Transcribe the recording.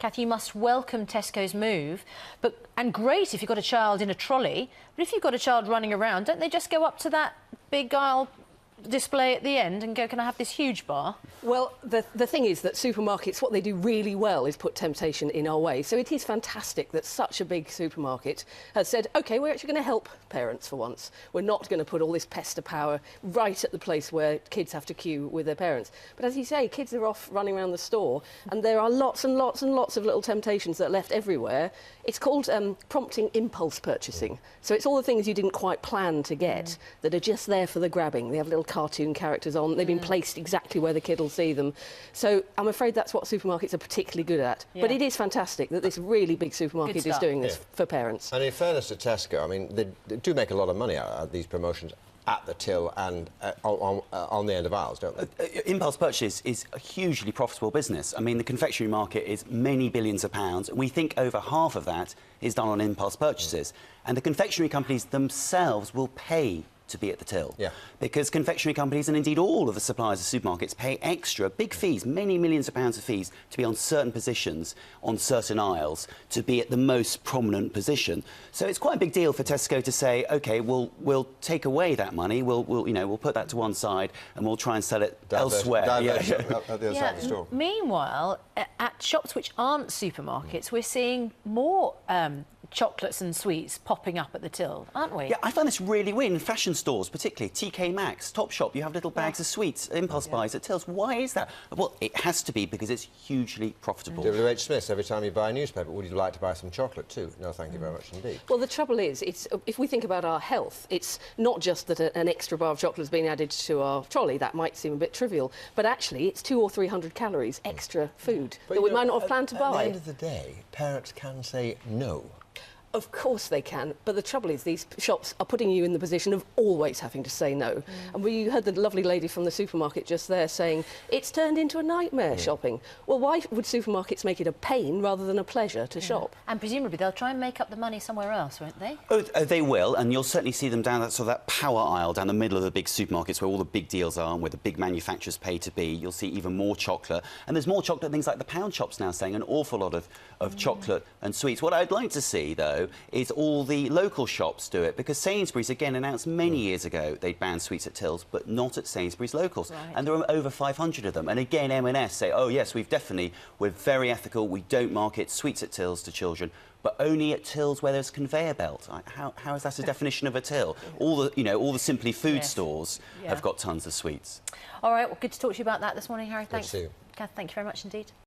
Kathy, you must welcome Tesco's move, and great if you've got a child in a trolley, but if you've got a child running around, don't they just go up to that big aisle display at the end and go, can I have this huge bar? Well, the thing is that supermarkets, what they do really well is put temptation in our way. So it is fantastic that such a big supermarket has said, OK, we're actually going to help parents for once. We're not going to put all this pester power right at the place where kids have to queue with their parents. But as you say, kids are off running around the store and there are lots and lots and lots of little temptations that are left everywhere. It's called prompting impulse purchasing. So it's all the things you didn't quite plan to get that are just there for the grabbing. They have little cartoon characters on. They've been placed exactly where the kid will see them. So I'm afraid that's what supermarkets are particularly good at. Yeah. But it is fantastic that this really big supermarket is doing this for parents. And in fairness to Tesco, I mean, they do make a lot of money out of these promotions at the till and on the end of aisles, don't they? Impulse purchase is a hugely profitable business. I mean, the confectionery market is many billions of pounds. We think over half of that is done on impulse purchases. And the confectionery companies themselves will pay to be at the till. Yeah. Because confectionery companies, and indeed all of the suppliers of supermarkets, pay extra, big fees, many millions of pounds of fees, to be on certain positions, on certain aisles, to be at the most prominent position. So it's quite a big deal for Tesco to say, OK, we'll take away that money, we'll put that to one side, and we'll try and sell it elsewhere. At the other side of the store. Meanwhile, at shops which aren't supermarkets, we're seeing more chocolates and sweets popping up at the till, aren't we? Yeah, I find this really weird in fashion stores, particularly TK Maxx, Topshop. You have little bags of sweets, impulse buys at tills. Why is that? Well, it has to be because it's hugely profitable. W.H. Smith, every time you buy a newspaper, would you like to buy some chocolate too? No, thank you very much indeed. Well, the trouble is, if we think about our health, it's not just that an extra bar of chocolate has been added to our trolley. That might seem a bit trivial, but actually it's 200 or 300 calories extra food that we might not have planned to buy. At the end of the day, parents can say no. Of course they can, but the trouble is these shops are putting you in the position of always having to say no. And we heard the lovely lady from the supermarket just there saying, it's turned into a nightmare shopping. Well, why would supermarkets make it a pain rather than a pleasure to shop? And presumably they'll try and make up the money somewhere else, won't they? Oh, they will, and you'll certainly see them down that power aisle down the middle of the big supermarkets where all the big deals are and where the big manufacturers pay to be. You'll see even more chocolate. And there's more chocolate, things like the pound shops now saying an awful lot of chocolate and sweets. What I'd like to see, though, is all the local shops do it, because Sainsbury's, again, announced many years ago they'd ban sweets at tills, but not at Sainsbury's locals. Right. And there are over 500 of them. And again, M&S say, oh, yes, we're very ethical, we don't market sweets at tills to children, but only at tills where there's a conveyor belt. How is that a definition of a till? All the Simply Food stores have got tons of sweets. All right, well, good to talk to you about that this morning, Harry. Thanks. Good to see you. Kath, thank you very much indeed.